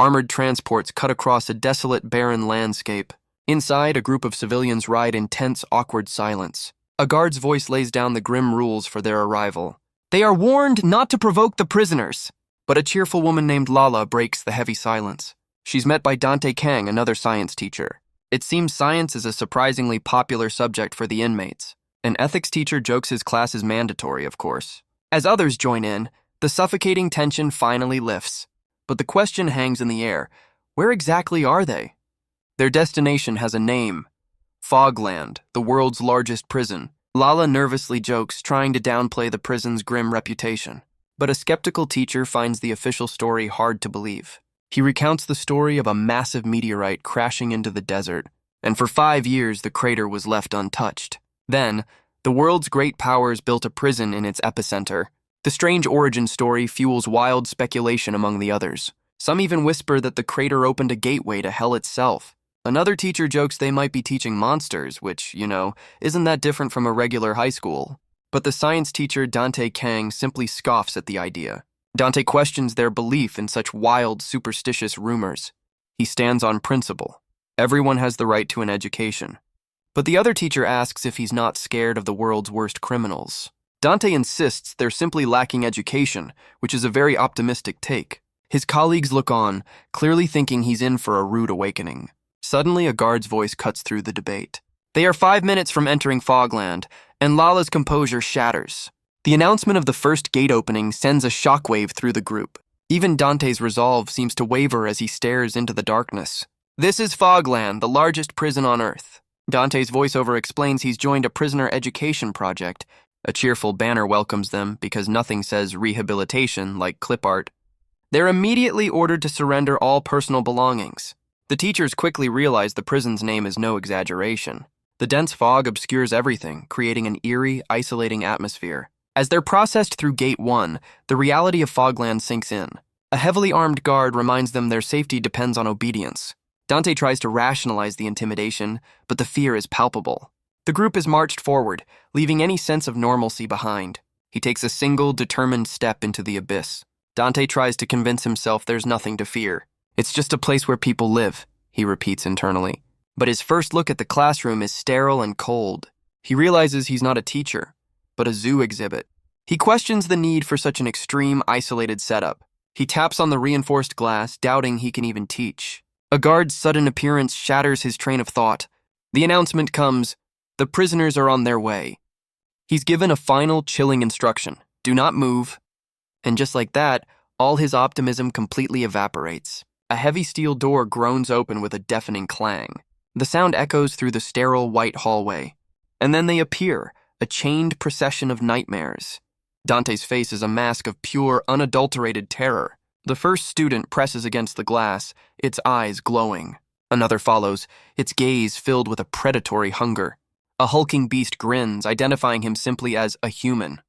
Armored transports cut across a desolate, barren landscape. Inside, a group of civilians ride in tense, awkward silence. A guard's voice lays down the grim rules for their arrival. They are warned not to provoke the prisoners. But a cheerful woman named Lala breaks the heavy silence. She's met by Dante Kang, another science teacher. It seems science is a surprisingly popular subject for the inmates. An ethics teacher jokes his class is mandatory, of course. As others join in, the suffocating tension finally lifts. But the question hangs in the air. Where exactly are they? Their destination has a name. Fogland, the world's largest prison. Lala nervously jokes, trying to downplay the prison's grim reputation. But a skeptical teacher finds the official story hard to believe. He recounts the story of a massive meteorite crashing into the desert, and for 5 years the crater was left untouched. Then, the world's great powers built a prison in its epicenter. The strange origin story fuels wild speculation among the others. Some even whisper that the crater opened a gateway to hell itself. Another teacher jokes they might be teaching monsters, which, isn't that different from a regular high school. But the science teacher Dante Kang simply scoffs at the idea. Dante questions their belief in such wild, superstitious rumors. He stands on principle. Everyone has the right to an education. But the other teacher asks if he's not scared of the world's worst criminals. Dante insists they're simply lacking education, which is a very optimistic take. His colleagues look on, clearly thinking he's in for a rude awakening. Suddenly, a guard's voice cuts through the debate. They are 5 minutes from entering Fogland, and Lala's composure shatters. The announcement of the first gate opening sends a shockwave through the group. Even Dante's resolve seems to waver as he stares into the darkness. This is Fogland, the largest prison on Earth. Dante's voiceover explains he's joined a prisoner education project. A cheerful banner welcomes them because nothing says rehabilitation like clip art. They're immediately ordered to surrender all personal belongings. The teachers quickly realize the prison's name is no exaggeration. The dense fog obscures everything, creating an eerie, isolating atmosphere. As they're processed through Gate 1, the reality of Fogland sinks in. A heavily armed guard reminds them their safety depends on obedience. Dante tries to rationalize the intimidation, but the fear is palpable. The group is marched forward, leaving any sense of normalcy behind. He takes a single, determined step into the abyss. Dante tries to convince himself there's nothing to fear. It's just a place where people live, he repeats internally. But his first look at the classroom is sterile and cold. He realizes he's not a teacher, but a zoo exhibit. He questions the need for such an extreme, isolated setup. He taps on the reinforced glass, doubting he can even teach. A guard's sudden appearance shatters his train of thought. The announcement comes, the prisoners are on their way. He's given a final, chilling instruction, do not move. And just like that, all his optimism completely evaporates. A heavy steel door groans open with a deafening clang. The sound echoes through the sterile white hallway. And then they appear, a chained procession of nightmares. Dante's face is a mask of pure, unadulterated terror. The first student presses against the glass, its eyes glowing. Another follows, its gaze filled with a predatory hunger. A hulking beast grins, identifying him simply as a human.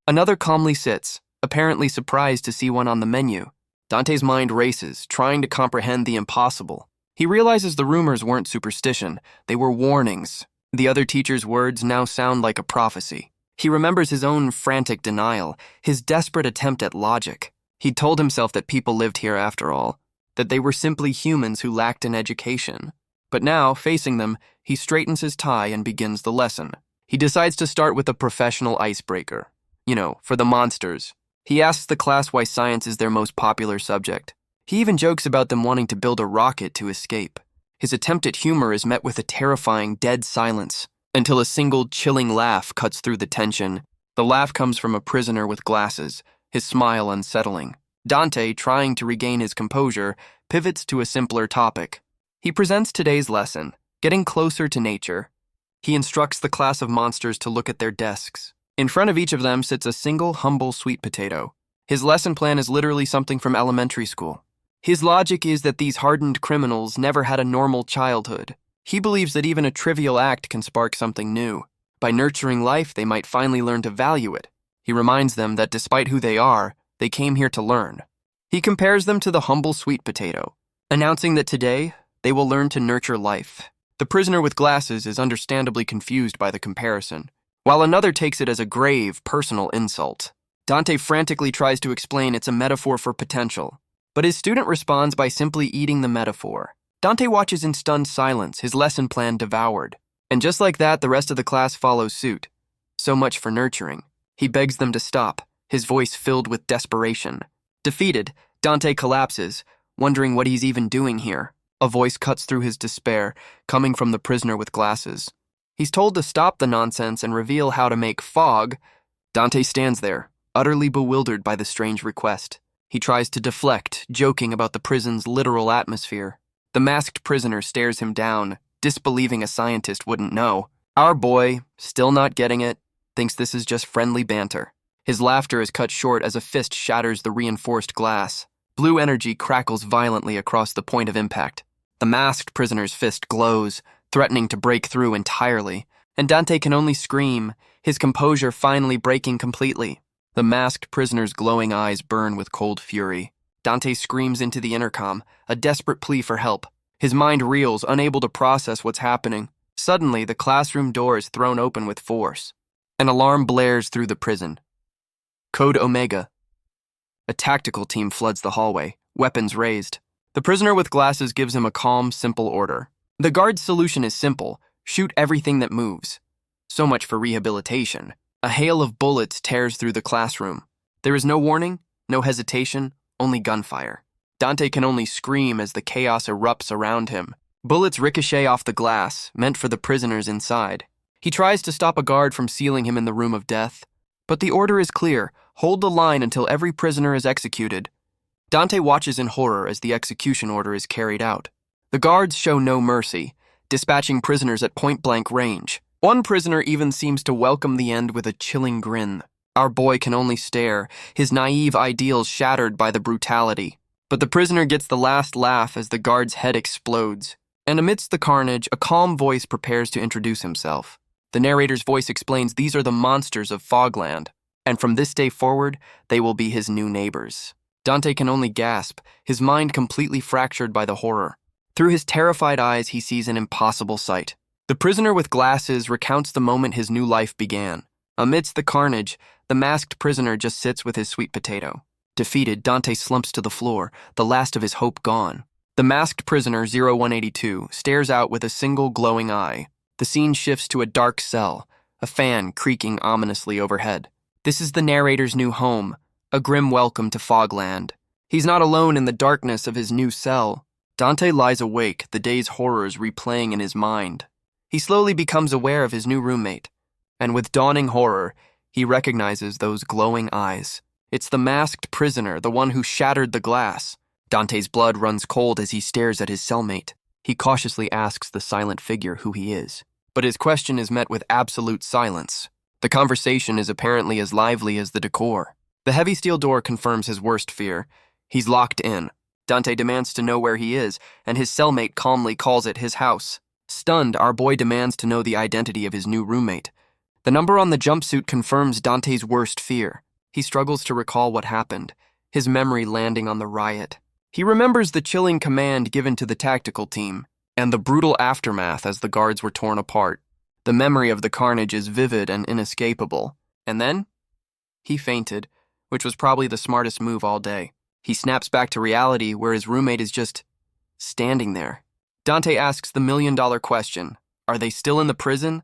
Another calmly sits, apparently surprised to see one on the menu. Dante's mind races, trying to comprehend the impossible. He realizes the rumors weren't superstition, they were warnings. The other teacher's words now sound like a prophecy. He remembers his own frantic denial, his desperate attempt at logic. He'd told himself that people lived here after all, that they were simply humans who lacked an education. But now, facing them, he straightens his tie and begins the lesson. He decides to start with a professional icebreaker. For the monsters. He asks the class why science is their most popular subject. He even jokes about them wanting to build a rocket to escape. His attempt at humor is met with a terrifying, dead silence, until a single, chilling laugh cuts through the tension. The laugh comes from a prisoner with glasses, his smile unsettling. Dante, trying to regain his composure, pivots to a simpler topic. He presents today's lesson, getting closer to nature. He instructs the class of monsters to look at their desks. In front of each of them sits a single, humble sweet potato. His lesson plan is literally something from elementary school. His logic is that these hardened criminals never had a normal childhood. He believes that even a trivial act can spark something new. By nurturing life, they might finally learn to value it. He reminds them that despite who they are, they came here to learn. He compares them to the humble sweet potato, announcing that today, they will learn to nurture life. The prisoner with glasses is understandably confused by the comparison, while another takes it as a grave, personal insult. Dante frantically tries to explain it's a metaphor for potential. but his student responds by simply eating the metaphor. Dante watches in stunned silence, his lesson plan devoured. And just like that, the rest of the class follows suit. So much for nurturing. He begs them to stop, his voice filled with desperation. Defeated, Dante collapses, wondering what he's even doing here. A voice cuts through his despair, coming from the prisoner with glasses. He's told to stop the nonsense and reveal how to make fog. Dante stands there, utterly bewildered by the strange request. He tries to deflect, joking about the prison's literal atmosphere. The masked prisoner stares him down, disbelieving a scientist wouldn't know. Our boy, still not getting it, thinks this is just friendly banter. His laughter is cut short as a fist shatters the reinforced glass. Blue energy crackles violently across the point of impact. The masked prisoner's fist glows, threatening to break through entirely, and Dante can only scream, his composure finally breaking completely. The masked prisoner's glowing eyes burn with cold fury. Dante screams into the intercom, a desperate plea for help. His mind reels, unable to process what's happening. Suddenly, the classroom door is thrown open with force. An alarm blares through the prison. Code Omega. A tactical team floods the hallway, weapons raised. The prisoner with glasses gives him a calm, simple order. The guard's solution is simple: shoot everything that moves. So much for rehabilitation. A hail of bullets tears through the classroom. There is no warning, no hesitation, only gunfire. Dante can only scream as the chaos erupts around him. Bullets ricochet off the glass, meant for the prisoners inside. He tries to stop a guard from sealing him in the room of death. But the order is clear: hold the line until every prisoner is executed. Dante watches in horror as the execution order is carried out. The guards show no mercy, dispatching prisoners at point-blank range. One prisoner even seems to welcome the end with a chilling grin. Our boy can only stare, his naive ideals shattered by the brutality. But the prisoner gets the last laugh as the guard's head explodes. And amidst the carnage, a calm voice prepares to introduce himself. The narrator's voice explains these are the monsters of Fogland, and from this day forward, they will be his new neighbors. Dante can only gasp, his mind completely fractured by the horror. Through his terrified eyes, he sees an impossible sight. The prisoner with glasses recounts the moment his new life began. Amidst the carnage, the masked prisoner just sits with his sweet potato. Defeated, Dante slumps to the floor, the last of his hope gone. The masked prisoner, 0182, stares out with a single glowing eye. The scene shifts to a dark cell, a fan creaking ominously overhead. This is the narrator's new home, a grim welcome to Fogland. He's not alone in the darkness of his new cell. Dante lies awake, the day's horrors replaying in his mind. He slowly becomes aware of his new roommate, and with dawning horror, he recognizes those glowing eyes. It's the masked prisoner, the one who shattered the glass. Dante's blood runs cold as he stares at his cellmate. He cautiously asks the silent figure who he is, but his question is met with absolute silence. The conversation is apparently as lively as the decor. The heavy steel door confirms his worst fear. He's locked in. Dante demands to know where he is, and his cellmate calmly calls it his house. Stunned, our boy demands to know the identity of his new roommate. The number on the jumpsuit confirms Dante's worst fear. He struggles to recall what happened, his memory landing on the riot. He remembers the chilling command given to the tactical team, and the brutal aftermath as the guards were torn apart. The memory of the carnage is vivid and inescapable. And then? He fainted, which was probably the smartest move all day. He snaps back to reality where his roommate is just standing there. Dante asks the million-dollar question, are they still in the prison?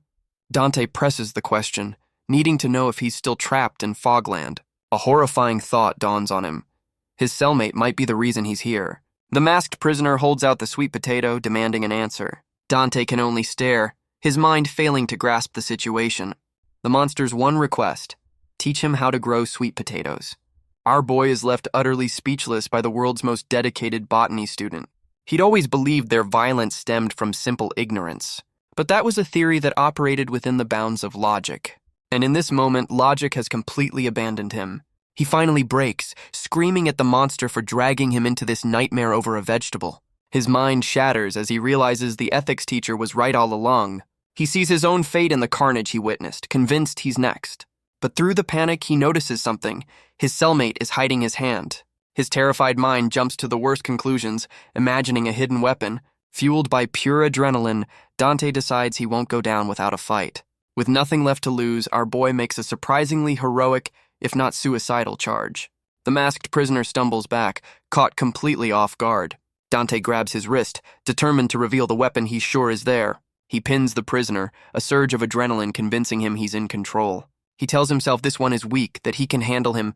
Dante presses the question, needing to know if he's still trapped in Fogland. A horrifying thought dawns on him. His cellmate might be the reason he's here. The masked prisoner holds out the sweet potato, demanding an answer. Dante can only stare, his mind failing to grasp the situation. The monster's one request: teach him how to grow sweet potatoes. Our boy is left utterly speechless by the world's most dedicated botany student. He'd always believed their violence stemmed from simple ignorance. But that was a theory that operated within the bounds of logic. And in this moment, logic has completely abandoned him. He finally breaks, screaming at the monster for dragging him into this nightmare over a vegetable. His mind shatters as he realizes the ethics teacher was right all along. He sees his own fate in the carnage he witnessed, convinced he's next. But through the panic, he notices something. His cellmate is hiding his hand. His terrified mind jumps to the worst conclusions, imagining a hidden weapon. Fueled by pure adrenaline, Dante decides he won't go down without a fight. With nothing left to lose, our boy makes a surprisingly heroic, if not suicidal, charge. The masked prisoner stumbles back, caught completely off guard. Dante grabs his wrist, determined to reveal the weapon he's sure is there. He pins the prisoner, a surge of adrenaline convincing him he's in control. He tells himself this one is weak, that he can handle him.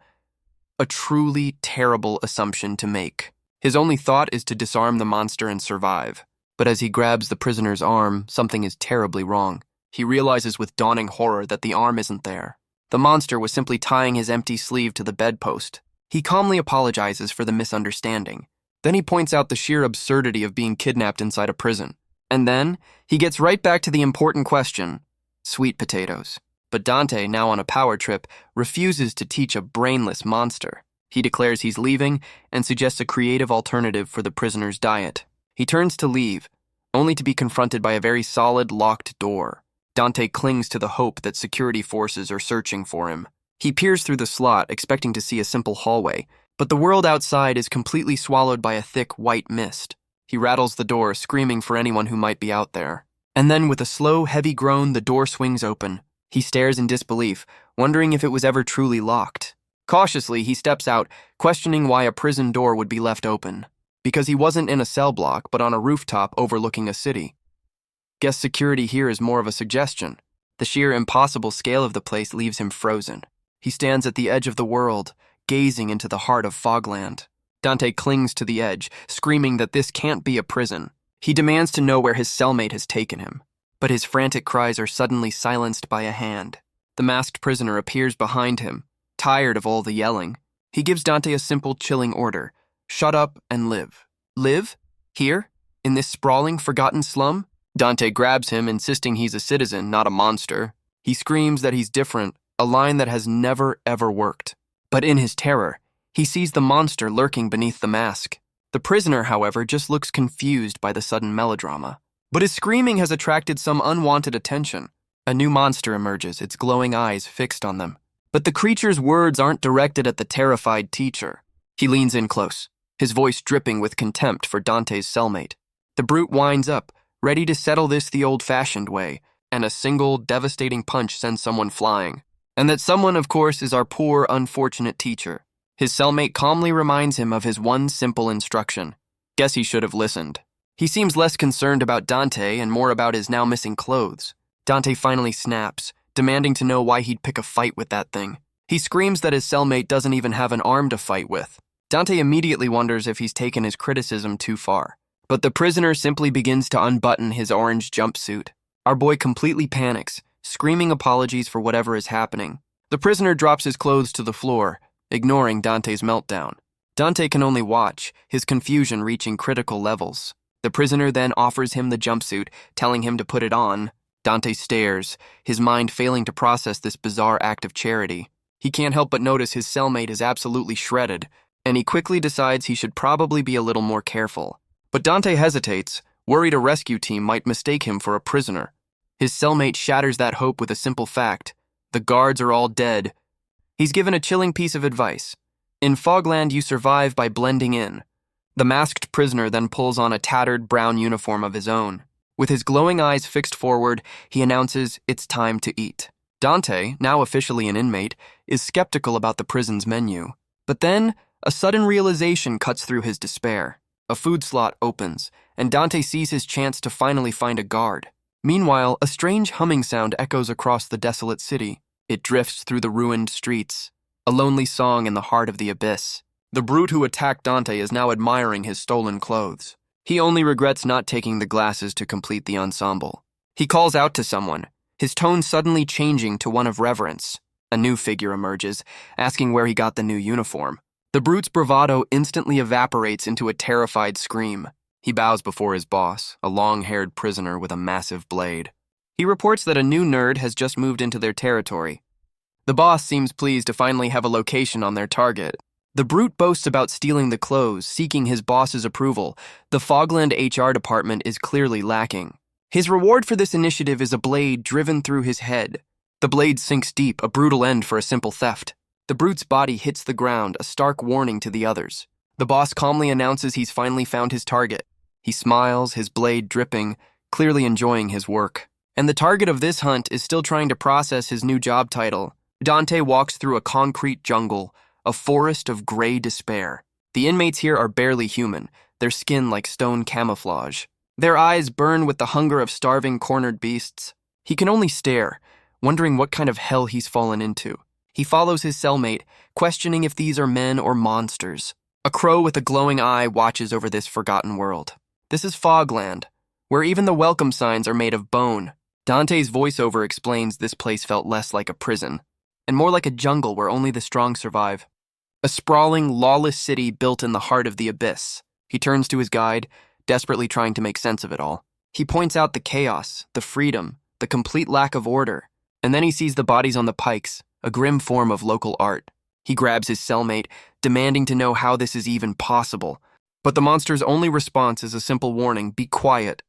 A truly terrible assumption to make. His only thought is to disarm the monster and survive. But as he grabs the prisoner's arm, something is terribly wrong. He realizes with dawning horror that the arm isn't there. The monster was simply tying his empty sleeve to the bedpost. He calmly apologizes for the misunderstanding. Then he points out the sheer absurdity of being kidnapped inside a prison. And then, he gets right back to the important question: sweet potatoes. But Dante, now on a power trip, refuses to teach a brainless monster. He declares he's leaving and suggests a creative alternative for the prisoner's diet. He turns to leave, only to be confronted by a very solid, locked door. Dante clings to the hope that security forces are searching for him. He peers through the slot, expecting to see a simple hallway, but the world outside is completely swallowed by a thick, white mist. He rattles the door, screaming for anyone who might be out there. And then, with a slow, heavy groan, the door swings open. He stares in disbelief, wondering if it was ever truly locked. Cautiously, he steps out, questioning why a prison door would be left open. Because he wasn't in a cell block, but on a rooftop overlooking a city. Guess security here is more of a suggestion. The sheer impossible scale of the place leaves him frozen. He stands at the edge of the world, gazing into the heart of Fogland. Dante clings to the edge, screaming that this can't be a prison. He demands to know where his cellmate has taken him. But his frantic cries are suddenly silenced by a hand. The masked prisoner appears behind him, tired of all the yelling. He gives Dante a simple, chilling order: shut up and live. Live? Here? In this sprawling, forgotten slum? Dante grabs him, insisting he's a citizen, not a monster. He screams that he's different, a line that has never, ever worked. But in his terror, he sees the monster lurking beneath the mask. The prisoner, however, just looks confused by the sudden melodrama. But his screaming has attracted some unwanted attention. A new monster emerges, its glowing eyes fixed on them. But the creature's words aren't directed at the terrified teacher. He leans in close, his voice dripping with contempt for Dante's cellmate. The brute winds up, ready to settle this the old-fashioned way, and a single, devastating punch sends someone flying. And that someone, of course, is our poor, unfortunate teacher. His cellmate calmly reminds him of his one simple instruction. Guess he should have listened. He seems less concerned about Dante and more about his now missing clothes. Dante finally snaps, demanding to know why he'd pick a fight with that thing. He screams that his cellmate doesn't even have an arm to fight with. Dante immediately wonders if he's taken his criticism too far. But the prisoner simply begins to unbutton his orange jumpsuit. Our boy completely panics, screaming apologies for whatever is happening. The prisoner drops his clothes to the floor, ignoring Dante's meltdown. Dante can only watch, his confusion reaching critical levels. The prisoner then offers him the jumpsuit, telling him to put it on. Dante stares, his mind failing to process this bizarre act of charity. He can't help but notice his cellmate is absolutely shredded, and he quickly decides he should probably be a little more careful. But Dante hesitates, worried a rescue team might mistake him for a prisoner. His cellmate shatters that hope with a simple fact: the guards are all dead. He's given a chilling piece of advice. In Fogland, you survive by blending in. The masked prisoner then pulls on a tattered brown uniform of his own. With his glowing eyes fixed forward, he announces it's time to eat. Dante, now officially an inmate, is skeptical about the prison's menu. But then, a sudden realization cuts through his despair. A food slot opens, and Dante sees his chance to finally find a guard. Meanwhile, a strange humming sound echoes across the desolate city. It drifts through the ruined streets, a lonely song in the heart of the abyss. The brute who attacked Dante is now admiring his stolen clothes. He only regrets not taking the glasses to complete the ensemble. He calls out to someone, his tone suddenly changing to one of reverence. A new figure emerges, asking where he got the new uniform. The brute's bravado instantly evaporates into a terrified scream. He bows before his boss, a long-haired prisoner with a massive blade. He reports that a new nerd has just moved into their territory. The boss seems pleased to finally have a location on their target. The brute boasts about stealing the clothes, seeking his boss's approval. The Fogland HR department is clearly lacking. His reward for this initiative is a blade driven through his head. The blade sinks deep, a brutal end for a simple theft. The brute's body hits the ground, a stark warning to the others. The boss calmly announces he's finally found his target. He smiles, his blade dripping, clearly enjoying his work. And the target of this hunt is still trying to process his new job title. Dante walks through a concrete jungle, a forest of gray despair. The inmates here are barely human, their skin like stone camouflage. Their eyes burn with the hunger of starving, cornered beasts. He can only stare, wondering what kind of hell he's fallen into. He follows his cellmate, questioning if these are men or monsters. A crow with a glowing eye watches over this forgotten world. This is Fogland, where even the welcome signs are made of bone. Dante's voiceover explains this place felt less like a prison, and more like a jungle where only the strong survive. A sprawling, lawless city built in the heart of the abyss. He turns to his guide, desperately trying to make sense of it all. He points out the chaos, the freedom, the complete lack of order, and then he sees the bodies on the pikes, a grim form of local art. He grabs his cellmate, demanding to know how this is even possible. But the monster's only response is a simple warning: be quiet.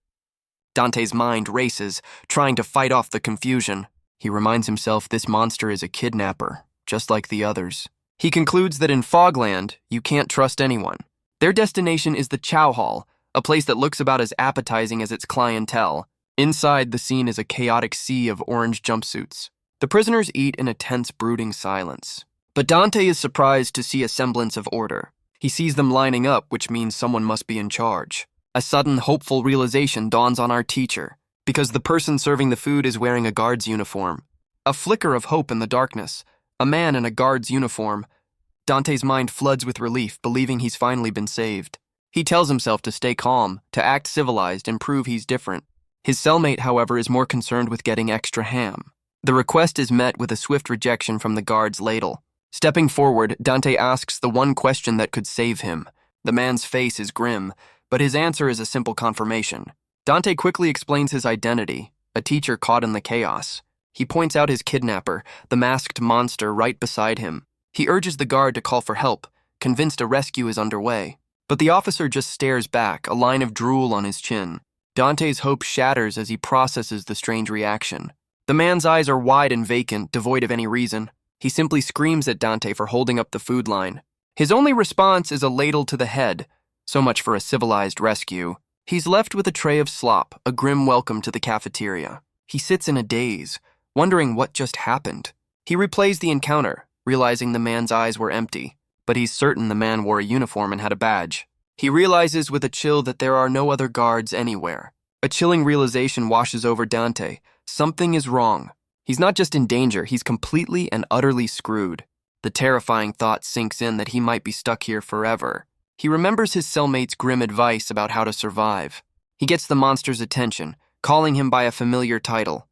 Dante's mind races, trying to fight off the confusion. He reminds himself this monster is a kidnapper, just like the others. He concludes that in Fogland, you can't trust anyone. Their destination is the Chow Hall, a place that looks about as appetizing as its clientele. Inside, the scene is a chaotic sea of orange jumpsuits. The prisoners eat in a tense, brooding silence. But Dante is surprised to see a semblance of order. He sees them lining up, which means someone must be in charge. A sudden, hopeful realization dawns on our teacher, because the person serving the food is wearing a guard's uniform. A flicker of hope in the darkness. A man in a guard's uniform. Dante's mind floods with relief, believing he's finally been saved. He tells himself to stay calm, to act civilized, and prove he's different. His cellmate, however, is more concerned with getting extra ham. The request is met with a swift rejection from the guard's ladle. Stepping forward, Dante asks the one question that could save him. The man's face is grim, but his answer is a simple confirmation. Dante quickly explains his identity, a teacher caught in the chaos. He points out his kidnapper, the masked monster right beside him. He urges the guard to call for help, convinced a rescue is underway. But the officer just stares back, a line of drool on his chin. Dante's hope shatters as he processes the strange reaction. The man's eyes are wide and vacant, devoid of any reason. He simply screams at Dante for holding up the food line. His only response is a ladle to the head. So much for a civilized rescue. He's left with a tray of slop, a grim welcome to the cafeteria. He sits in a daze, wondering what just happened. He replays the encounter, realizing the man's eyes were empty, but he's certain the man wore a uniform and had a badge. He realizes with a chill that there are no other guards anywhere. A chilling realization washes over Dante. Something is wrong. He's not just in danger, he's completely and utterly screwed. The terrifying thought sinks in that he might be stuck here forever. He remembers his cellmate's grim advice about how to survive. He gets the monster's attention, calling him by a familiar title.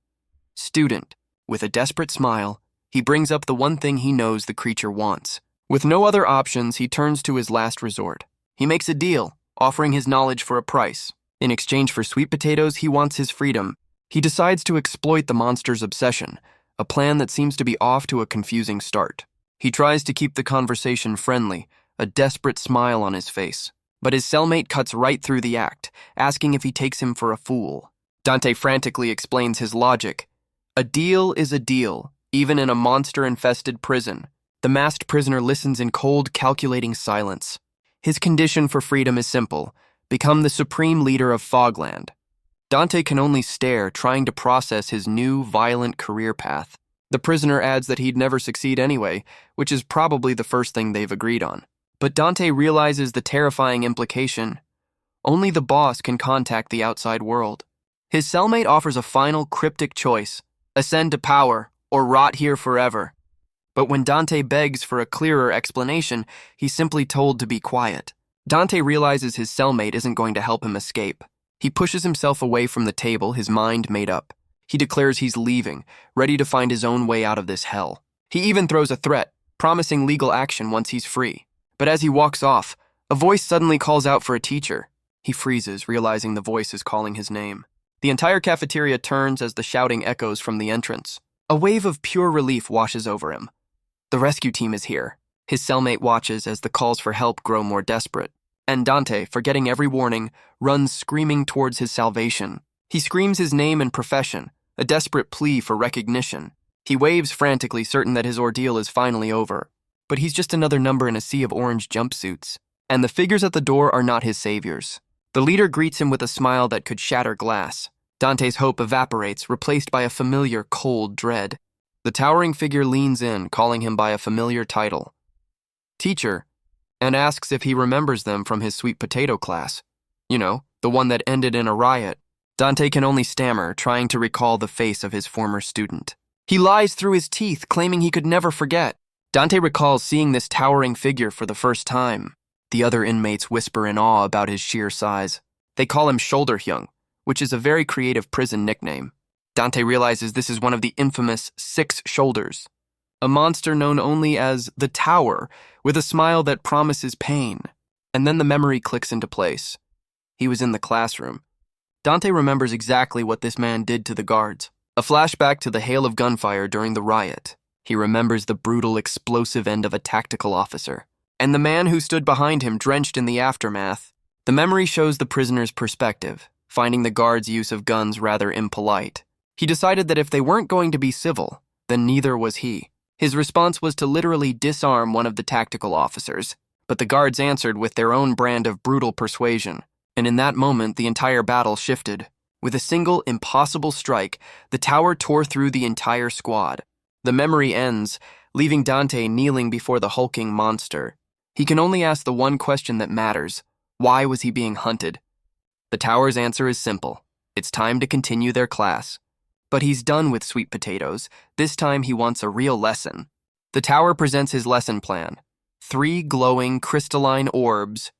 Student. With a desperate smile, he brings up the one thing he knows the creature wants. With no other options, he turns to his last resort. He makes a deal, offering his knowledge for a price. In exchange for sweet potatoes, he wants his freedom. He decides to exploit the monster's obsession, a plan that seems to be off to a confusing start. He tries to keep the conversation friendly, a desperate smile on his face. But his cellmate cuts right through the act, asking if he takes him for a fool. Dante frantically explains his logic. A deal is a deal, even in a monster-infested prison. The masked prisoner listens in cold, calculating silence. His condition for freedom is simple: become the supreme leader of Fogland. Dante can only stare, trying to process his new, violent career path. The prisoner adds that he'd never succeed anyway, which is probably the first thing they've agreed on. But Dante realizes the terrifying implication. Only the boss can contact the outside world. His cellmate offers a final, cryptic choice: ascend to power, or rot here forever. But when Dante begs for a clearer explanation, he's simply told to be quiet. Dante realizes his cellmate isn't going to help him escape. He pushes himself away from the table, his mind made up. He declares he's leaving, ready to find his own way out of this hell. He even throws a threat, promising legal action once he's free. But as he walks off, a voice suddenly calls out for a teacher. He freezes, realizing the voice is calling his name. The entire cafeteria turns as the shouting echoes from the entrance. A wave of pure relief washes over him. The rescue team is here. His cellmate watches as the calls for help grow more desperate. And Dante, forgetting every warning, runs screaming towards his salvation. He screams his name and profession, a desperate plea for recognition. He waves frantically, certain that his ordeal is finally over. But he's just another number in a sea of orange jumpsuits. And the figures at the door are not his saviors. The leader greets him with a smile that could shatter glass. Dante's hope evaporates, replaced by a familiar, cold dread. The towering figure leans in, calling him by a familiar title. teacher, and asks if he remembers them from his sweet potato class. You know, the one that ended in a riot. Dante can only stammer, trying to recall the face of his former student. He lies through his teeth, claiming he could never forget. Dante recalls seeing this towering figure for the first time. The other inmates whisper in awe about his sheer size. They call him Shoulder-hyung, which is a very creative prison nickname. Dante realizes this is one of the infamous 6 Shoulders, a monster known only as the Tower, with a smile that promises pain. And then the memory clicks into place. He was in the classroom. Dante remembers exactly what this man did to the guards. A flashback to the hail of gunfire during the riot. He remembers the brutal, explosive end of a tactical officer, and the man who stood behind him drenched in the aftermath. The memory shows the prisoner's perspective, finding the guards' use of guns rather impolite. He decided that if they weren't going to be civil, then neither was he. His response was to literally disarm one of the tactical officers, but the guards answered with their own brand of brutal persuasion, and in that moment the entire battle shifted. With a single, impossible strike, the tower tore through the entire squad. The memory ends, leaving Dante kneeling before the hulking monster. He can only ask the one question that matters: why was he being hunted? The tower's answer is simple: it's time to continue their class. But he's done with sweet potatoes. This time he wants a real lesson. The tower presents his lesson plan: 3 glowing, crystalline orbs.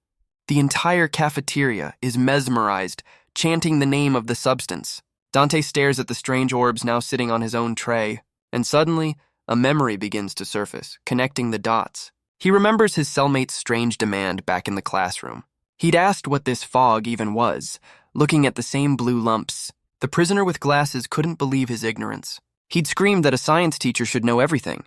The entire cafeteria is mesmerized, chanting the name of the substance. Dante stares at the strange orbs now sitting on his own tray, and suddenly, a memory begins to surface, connecting the dots. He remembers his cellmate's strange demand back in the classroom. He'd asked what this fog even was, looking at the same blue lumps. The prisoner with glasses couldn't believe his ignorance. He'd screamed that a science teacher should know everything.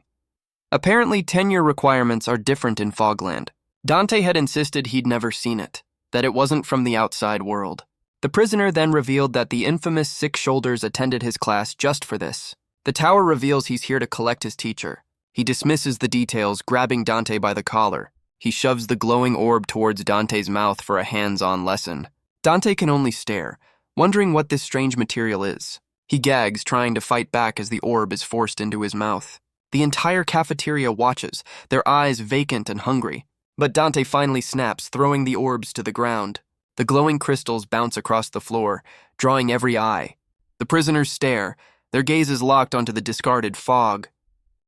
Apparently, tenure requirements are different in Fogland. Dante had insisted he'd never seen it, that it wasn't from the outside world. The prisoner then revealed that the infamous 6 Shoulders attended his class just for this. The tower reveals he's here to collect his teacher. He dismisses the details, grabbing Dante by the collar. He shoves the glowing orb towards Dante's mouth for a hands-on lesson. Dante can only stare, wondering what this strange material is. He gags, trying to fight back as the orb is forced into his mouth. The entire cafeteria watches, their eyes vacant and hungry. But Dante finally snaps, throwing the orbs to the ground. The glowing crystals bounce across the floor, drawing every eye. The prisoners stare, their gazes locked onto the discarded fog.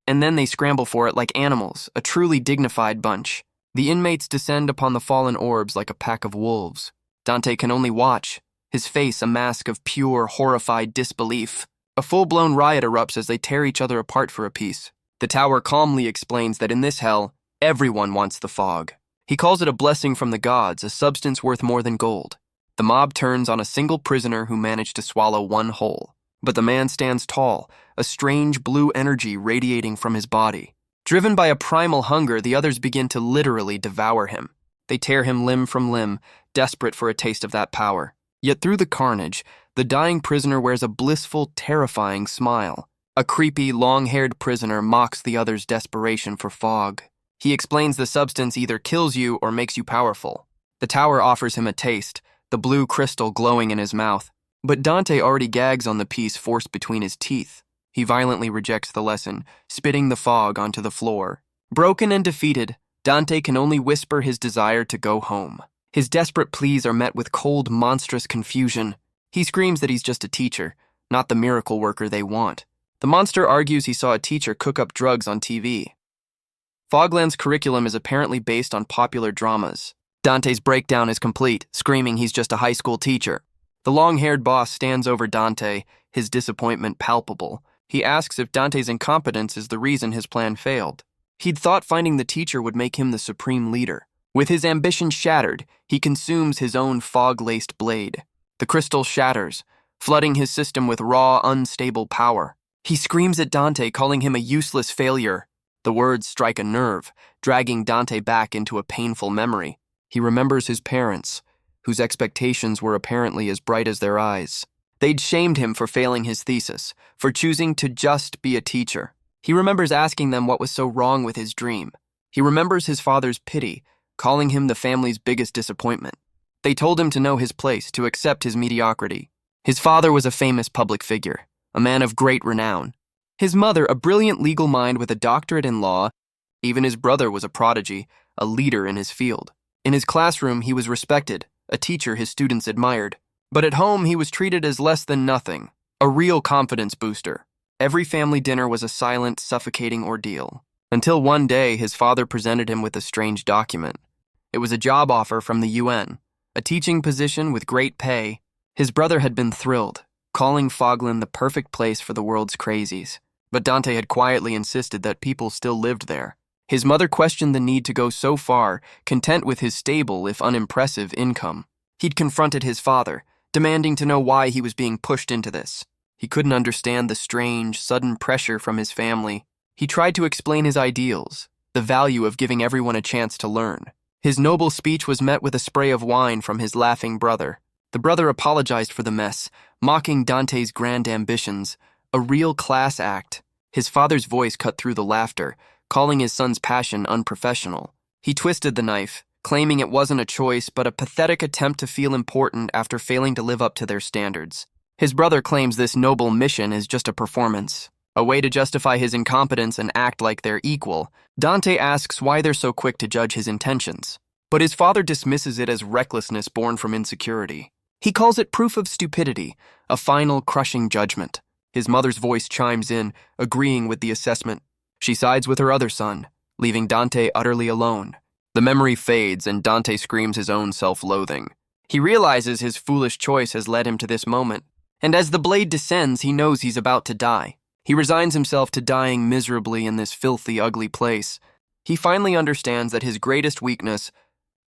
And then they scramble for it like animals, a truly dignified bunch. The inmates descend upon the fallen orbs like a pack of wolves. Dante can only watch, his face a mask of pure, horrified disbelief. A full-blown riot erupts as they tear each other apart for a piece. The tower calmly explains that in this hell, everyone wants the fog. He calls it a blessing from the gods, a substance worth more than gold. The mob turns on a single prisoner who managed to swallow one whole. But the man stands tall, a strange blue energy radiating from his body. Driven by a primal hunger, the others begin to literally devour him. They tear him limb from limb, desperate for a taste of that power. Yet through the carnage, the dying prisoner wears a blissful, terrifying smile. A creepy, long-haired prisoner mocks the others' desperation for fog. He explains the substance either kills you or makes you powerful. The tower offers him a taste, the blue crystal glowing in his mouth. But Dante already gags on the piece forced between his teeth. He violently rejects the lesson, spitting the fog onto the floor. Broken and defeated, Dante can only whisper his desire to go home. His desperate pleas are met with cold, monstrous confusion. He screams that he's just a teacher, not the miracle worker they want. The monster argues he saw a teacher cook up drugs on TV. Fogland's curriculum is apparently based on popular dramas. Dante's breakdown is complete, screaming he's just a high school teacher. The long-haired boss stands over Dante, his disappointment palpable. He asks if Dante's incompetence is the reason his plan failed. He'd thought finding the teacher would make him the supreme leader. With his ambition shattered, he consumes his own fog-laced blade. The crystal shatters, flooding his system with raw, unstable power. He screams at Dante, calling him a useless failure. The words strike a nerve, dragging Dante back into a painful memory. He remembers his parents, whose expectations were apparently as bright as their eyes. They'd shamed him for failing his thesis, for choosing to just be a teacher. He remembers asking them what was so wrong with his dream. He remembers his father's pity, calling him the family's biggest disappointment. They told him to know his place, to accept his mediocrity. His father was a famous public figure, a man of great renown. His mother, a brilliant legal mind with a doctorate in law. Even his brother was a prodigy, a leader in his field. In his classroom, he was respected, a teacher his students admired. But at home, he was treated as less than nothing, a real confidence booster. Every family dinner was a silent, suffocating ordeal. Until one day, his father presented him with a strange document. It was a job offer from the UN, a teaching position with great pay. His brother had been thrilled, calling Fogland the perfect place for the world's crazies. But Dante had quietly insisted that people still lived there. His mother questioned the need to go so far, content with his stable, if unimpressive, income. He'd confronted his father, demanding to know why he was being pushed into this. He couldn't understand the strange, sudden pressure from his family. He tried to explain his ideals, the value of giving everyone a chance to learn. His noble speech was met with a spray of wine from his laughing brother. The brother apologized for the mess, mocking Dante's grand ambitions, a real class act. His father's voice cut through the laughter, calling his son's passion unprofessional. He twisted the knife, claiming it wasn't a choice but a pathetic attempt to feel important after failing to live up to their standards. His brother claims this noble mission is just a performance, a way to justify his incompetence and act like they're equal. Dante asks why they're so quick to judge his intentions, but his father dismisses it as recklessness born from insecurity. He calls it proof of stupidity, a final, crushing judgment. His mother's voice chimes in, agreeing with the assessment. She sides with her other son, leaving Dante utterly alone. The memory fades and Dante screams his own self-loathing. He realizes his foolish choice has led him to this moment, and as the blade descends, he knows he's about to die. He resigns himself to dying miserably in this filthy, ugly place. He finally understands that his greatest weakness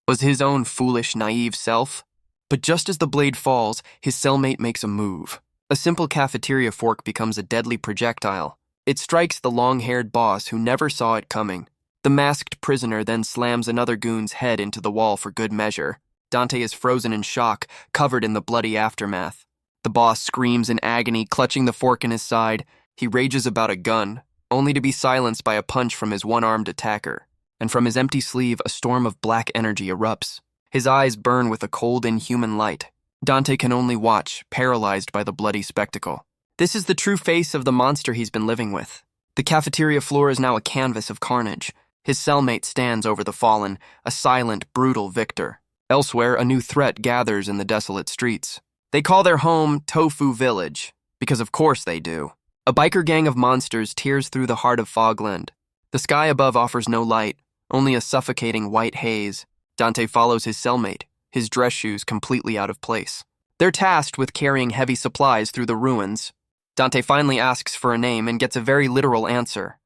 was his own foolish, naive self. But just as the blade falls, his cellmate makes a move. A simple cafeteria fork becomes a deadly projectile. It strikes the long-haired boss who never saw it coming. The masked prisoner then slams another goon's head into the wall for good measure. Dante is frozen in shock, covered in the bloody aftermath. The boss screams in agony, clutching the fork in his side. He rages about a gun, only to be silenced by a punch from his one-armed attacker. And from his empty sleeve, a storm of black energy erupts. His eyes burn with a cold, inhuman light. Dante can only watch, paralyzed by the bloody spectacle. This is the true face of the monster he's been living with. The cafeteria floor is now a canvas of carnage. His cellmate stands over the fallen, a silent, brutal victor. Elsewhere, a new threat gathers in the desolate streets. They call their home Tofu Village, because of course they do. A biker gang of monsters tears through the heart of Fogland. The sky above offers no light, only a suffocating white haze. Dante follows his cellmate, his dress shoes completely out of place. They're tasked with carrying heavy supplies through the ruins. Dante finally asks for a name and gets a very literal answer.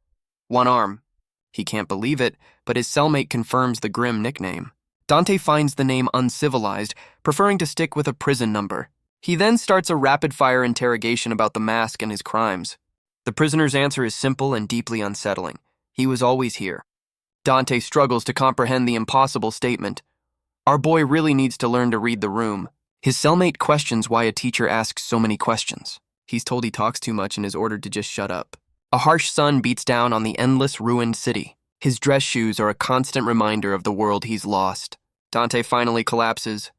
One arm. He can't believe it, but his cellmate confirms the grim nickname. Dante finds the name uncivilized, preferring to stick with a prison number. He then starts a rapid-fire interrogation about the mask and his crimes. The prisoner's answer is simple and deeply unsettling. He was always here. Dante struggles to comprehend the impossible statement. Our boy really needs to learn to read the room. His cellmate questions why a teacher asks so many questions. He's told he talks too much and is ordered to just shut up. A harsh sun beats down on the endless ruined city. His dress shoes are a constant reminder of the world he's lost. Dante finally collapses,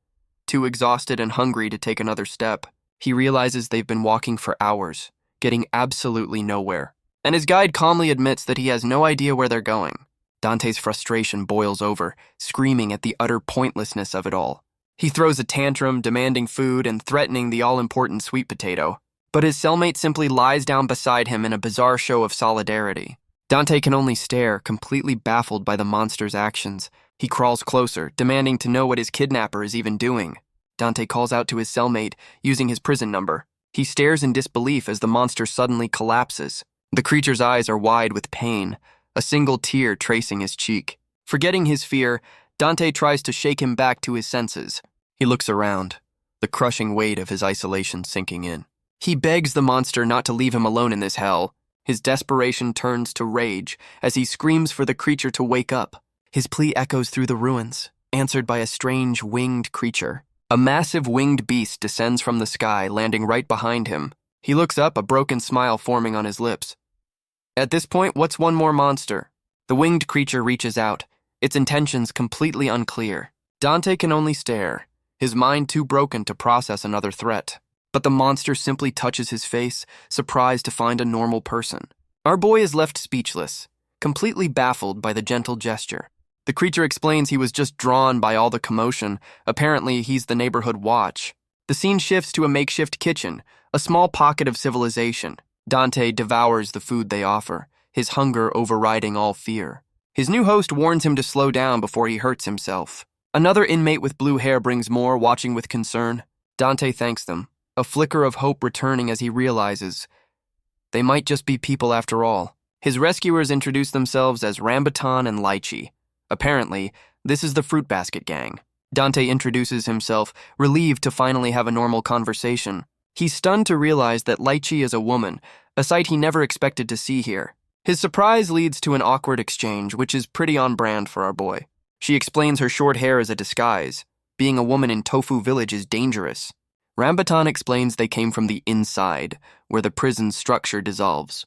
too exhausted and hungry to take another step. He realizes they've been walking for hours, getting absolutely nowhere. And his guide calmly admits that he has no idea where they're going. Dante's frustration boils over, screaming at the utter pointlessness of it all. He throws a tantrum, demanding food and threatening the all-important sweet potato. But his cellmate simply lies down beside him in a bizarre show of solidarity. Dante can only stare, completely baffled by the monster's actions. He crawls closer, demanding to know what his kidnapper is even doing. Dante calls out to his cellmate, using his prison number. He stares in disbelief as the monster suddenly collapses. The creature's eyes are wide with pain, a single tear tracing his cheek. Forgetting his fear, Dante tries to shake him back to his senses. He looks around, the crushing weight of his isolation sinking in. He begs the monster not to leave him alone in this hell. His desperation turns to rage as he screams for the creature to wake up. His plea echoes through the ruins, answered by a strange winged creature. A massive winged beast descends from the sky, landing right behind him. He looks up, a broken smile forming on his lips. At this point, what's one more monster? The winged creature reaches out, its intentions completely unclear. Dante can only stare, his mind too broken to process another threat. But the monster simply touches his face, surprised to find a normal person. Our boy is left speechless, completely baffled by the gentle gesture. The creature explains he was just drawn by all the commotion. Apparently, he's the neighborhood watch. The scene shifts to a makeshift kitchen, a small pocket of civilization. Dante devours the food they offer, his hunger overriding all fear. His new host warns him to slow down before he hurts himself. Another inmate with blue hair brings more, watching with concern. Dante thanks them, a flicker of hope returning as he realizes they might just be people after all. His rescuers introduce themselves as Rambutan and Lychee. Apparently, this is the Fruit Basket Gang. Dante introduces himself, relieved to finally have a normal conversation. He's stunned to realize that Lychee is a woman, a sight he never expected to see here. His surprise leads to an awkward exchange, which is pretty on brand for our boy. She explains her short hair is a disguise. Being a woman in Tofu Village is dangerous. Rambutan explains they came from the inside, where the prison's structure dissolves.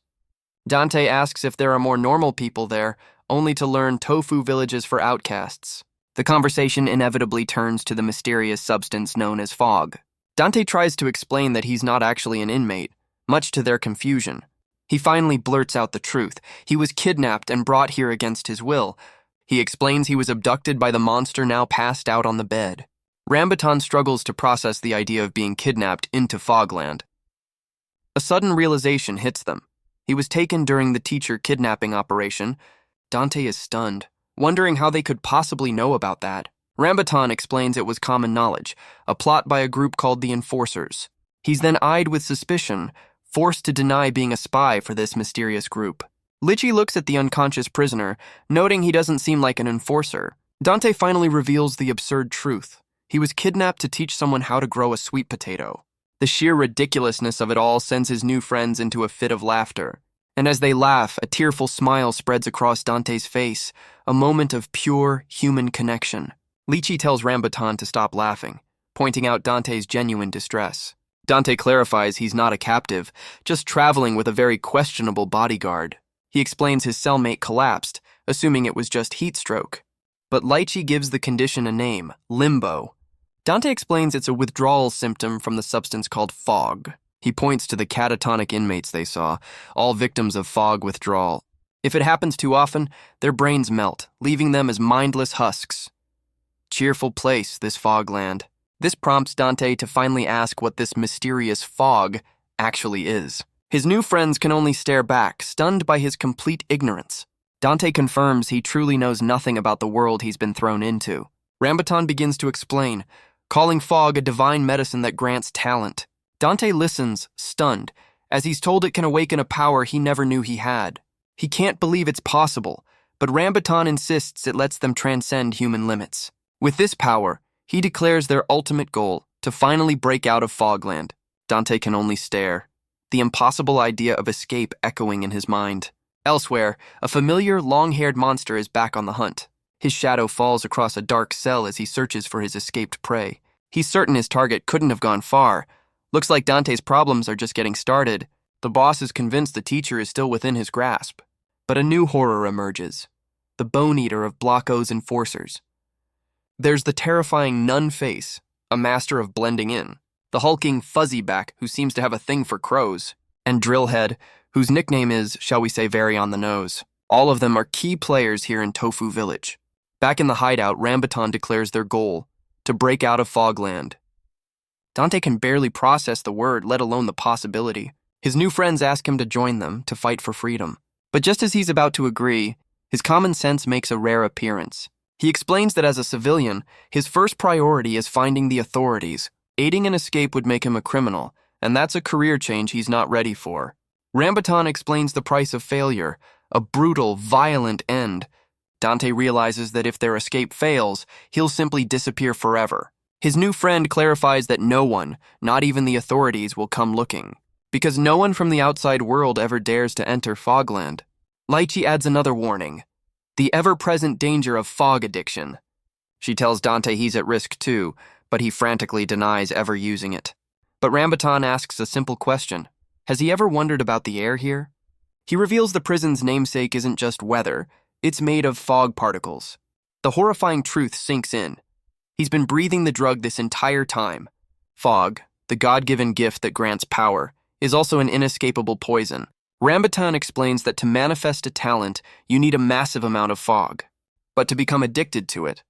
Dante asks if there are more normal people there, only to learn Tofu Village is for outcasts. The conversation inevitably turns to the mysterious substance known as fog. Dante tries to explain that he's not actually an inmate, much to their confusion. He finally blurts out the truth. He was kidnapped and brought here against his will. He explains he was abducted by the monster now passed out on the bed. Rambutan struggles to process the idea of being kidnapped into Fogland. A sudden realization hits them. He was taken during the teacher kidnapping operation. Dante is stunned, wondering how they could possibly know about that. Rambutan explains it was common knowledge, a plot by a group called the Enforcers. He's then eyed with suspicion, forced to deny being a spy for this mysterious group. Lychee looks at the unconscious prisoner, noting he doesn't seem like an enforcer. Dante finally reveals the absurd truth. He was kidnapped to teach someone how to grow a sweet potato. The sheer ridiculousness of it all sends his new friends into a fit of laughter. And as they laugh, a tearful smile spreads across Dante's face, a moment of pure human connection. Lychee tells Rambutan to stop laughing, pointing out Dante's genuine distress. Dante clarifies he's not a captive, just traveling with a very questionable bodyguard. He explains his cellmate collapsed, assuming it was just heat stroke. But Lychee gives the condition a name, limbo. Dante explains it's a withdrawal symptom from the substance called fog. He points to the catatonic inmates they saw, all victims of fog withdrawal. If it happens too often, their brains melt, leaving them as mindless husks. Cheerful place, this Fogland. This prompts Dante to finally ask what this mysterious fog actually is. His new friends can only stare back, stunned by his complete ignorance. Dante confirms he truly knows nothing about the world he's been thrown into. Rambutan begins to explain, calling fog a divine medicine that grants talent. Dante listens, stunned, as he's told it can awaken a power he never knew he had. He can't believe it's possible, but Rambutan insists it lets them transcend human limits. With this power, he declares their ultimate goal, to finally break out of Fogland. Dante can only stare, the impossible idea of escape echoing in his mind. Elsewhere, a familiar, long-haired monster is back on the hunt. His shadow falls across a dark cell as he searches for his escaped prey. He's certain his target couldn't have gone far. Looks like Dante's problems are just getting started. The boss is convinced the teacher is still within his grasp. But a new horror emerges. The Bone Eater of Blocko's enforcers. There's the terrifying Nun Face, a master of blending in. The hulking Fuzzyback, who seems to have a thing for crows. And Drillhead, whose nickname is, shall we say, very on the nose. All of them are key players here in Tofu Village. Back in the hideout, Rambutan declares their goal, to break out of Fogland. Dante can barely process the word, let alone the possibility. His new friends ask him to join them, to fight for freedom. But just as he's about to agree, his common sense makes a rare appearance. He explains that as a civilian, his first priority is finding the authorities. Aiding an escape would make him a criminal, and that's a career change he's not ready for. Rambutan explains the price of failure, a brutal, violent end. Dante realizes that if their escape fails, he'll simply disappear forever. His new friend clarifies that no one, not even the authorities, will come looking, because no one from the outside world ever dares to enter Fogland. Lychee adds another warning, the ever-present danger of fog addiction. She tells Dante he's at risk too, but he frantically denies ever using it. But Rambutan asks a simple question. Has he ever wondered about the air here? He reveals the prison's namesake isn't just weather, it's made of fog particles. The horrifying truth sinks in. He's been breathing the drug this entire time. Fog, the God-given gift that grants power, is also an inescapable poison. Rambutan explains that to manifest a talent, you need a massive amount of fog. But to become addicted to it,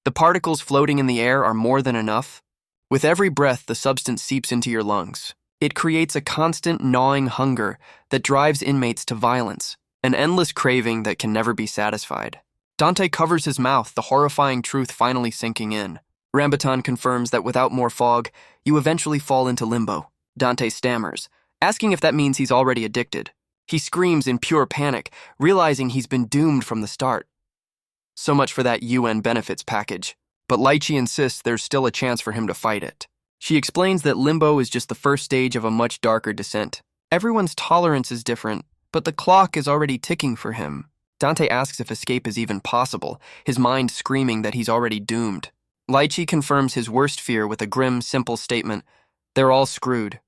the particles floating in the air are more than enough. With every breath, the substance seeps into your lungs. It creates a constant gnawing hunger that drives inmates to violence, an endless craving that can never be satisfied. Dante covers his mouth, the horrifying truth finally sinking in. Rambutan confirms that without more fog, you eventually fall into limbo. Dante stammers, asking if that means he's already addicted. He screams in pure panic, realizing he's been doomed from the start. So much for that UN benefits package. But Lychee insists there's still a chance for him to fight it. She explains that limbo is just the first stage of a much darker descent. Everyone's tolerance is different, but the clock is already ticking for him. Dante asks if escape is even possible, his mind screaming that he's already doomed. Lychee confirms his worst fear with a grim, simple statement: they're all screwed.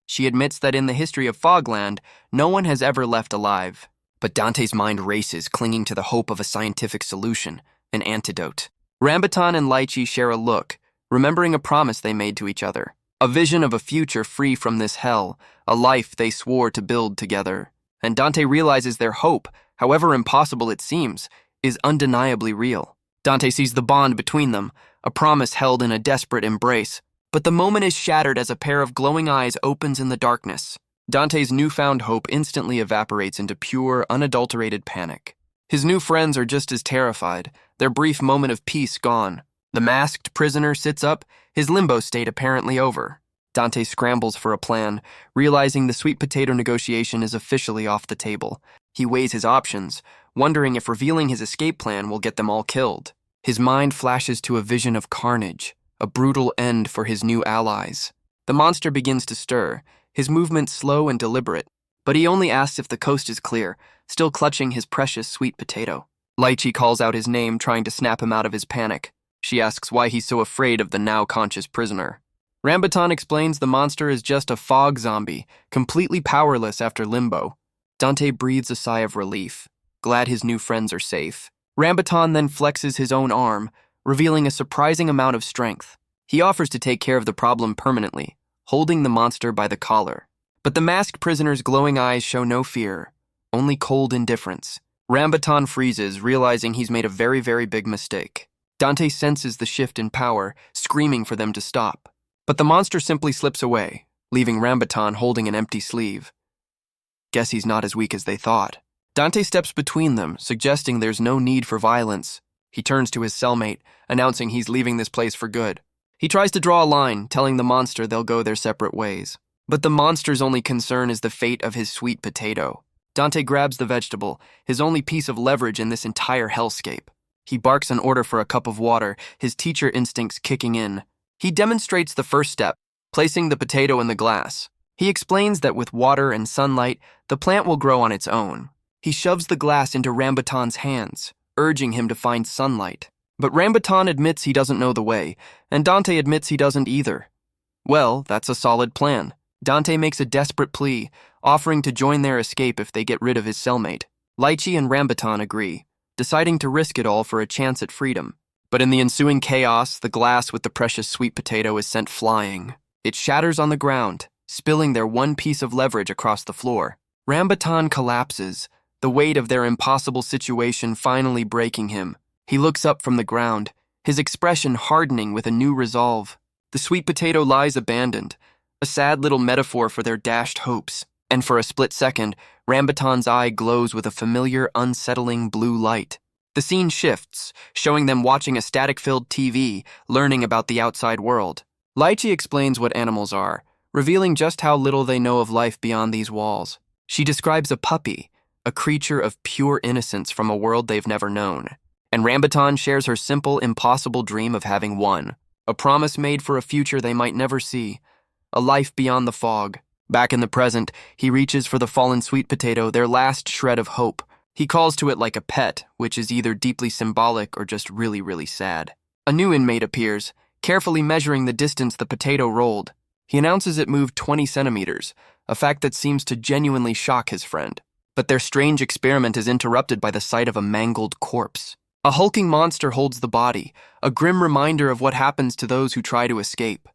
She admits that in the history of Fogland, no one has ever left alive. But Dante's mind races, clinging to the hope of a scientific solution, an antidote. Rambutan and Lychee share a look, remembering a promise they made to each other. A vision of a future free from this hell, a life they swore to build together. And Dante realizes their hope, however impossible it seems, is undeniably real. Dante sees the bond between them, a promise held in a desperate embrace. But the moment is shattered as a pair of glowing eyes opens in the darkness. Dante's newfound hope instantly evaporates into pure, unadulterated panic. His new friends are just as terrified, their brief moment of peace gone. The masked prisoner sits up, his limbo state apparently over. Dante scrambles for a plan, realizing the sweet potato negotiation is officially off the table. He weighs his options, wondering if revealing his escape plan will get them all killed. His mind flashes to a vision of carnage, a brutal end for his new allies. The monster begins to stir, his movements slow and deliberate, but he only asks if the coast is clear, still clutching his precious sweet potato. Lychee calls out his name, trying to snap him out of his panic. She asks why he's so afraid of the now-conscious prisoner. Rambutan explains the monster is just a fog zombie, completely powerless after limbo. Dante breathes a sigh of relief, glad his new friends are safe. Rambutan then flexes his own arm, revealing a surprising amount of strength. He offers to take care of the problem permanently, holding the monster by the collar. But the masked prisoner's glowing eyes show no fear, only cold indifference. Rambutan freezes, realizing he's made a very, very big mistake. Dante senses the shift in power, screaming for them to stop. But the monster simply slips away, leaving Rambutan holding an empty sleeve. Guess he's not as weak as they thought. Dante steps between them, suggesting there's no need for violence. He turns to his cellmate, announcing he's leaving this place for good. He tries to draw a line, telling the monster they'll go their separate ways. But the monster's only concern is the fate of his sweet potato. Dante grabs the vegetable, his only piece of leverage in this entire hellscape. He barks an order for a cup of water, his teacher instincts kicking in. He demonstrates the first step, placing the potato in the glass. He explains that with water and sunlight, the plant will grow on its own. He shoves the glass into Rambutan's hands, urging him to find sunlight. But Rambutan admits he doesn't know the way, and Dante admits he doesn't either. Well, that's a solid plan. Dante makes a desperate plea, offering to join their escape if they get rid of his cellmate. Lychee and Rambutan agree, deciding to risk it all for a chance at freedom. But in the ensuing chaos, the glass with the precious sweet potato is sent flying. It shatters on the ground, spilling their one piece of leverage across the floor. Rambutan collapses, the weight of their impossible situation finally breaking him. He looks up from the ground, his expression hardening with a new resolve. The sweet potato lies abandoned, a sad little metaphor for their dashed hopes. And for a split second, Rambutan's eye glows with a familiar, unsettling blue light. The scene shifts, showing them watching a static-filled TV, learning about the outside world. Lychee explains what animals are, revealing just how little they know of life beyond these walls. She describes a puppy, a creature of pure innocence from a world they've never known. And Rambutan shares her simple, impossible dream of having one, a promise made for a future they might never see, a life beyond the fog. Back in the present, he reaches for the fallen sweet potato, their last shred of hope. He calls to it like a pet, which is either deeply symbolic or just really, really sad. A new inmate appears, carefully measuring the distance the potato rolled. He announces it moved 20 centimeters, a fact that seems to genuinely shock his friend. But their strange experiment is interrupted by the sight of a mangled corpse. A hulking monster holds the body, a grim reminder of what happens to those who try to escape.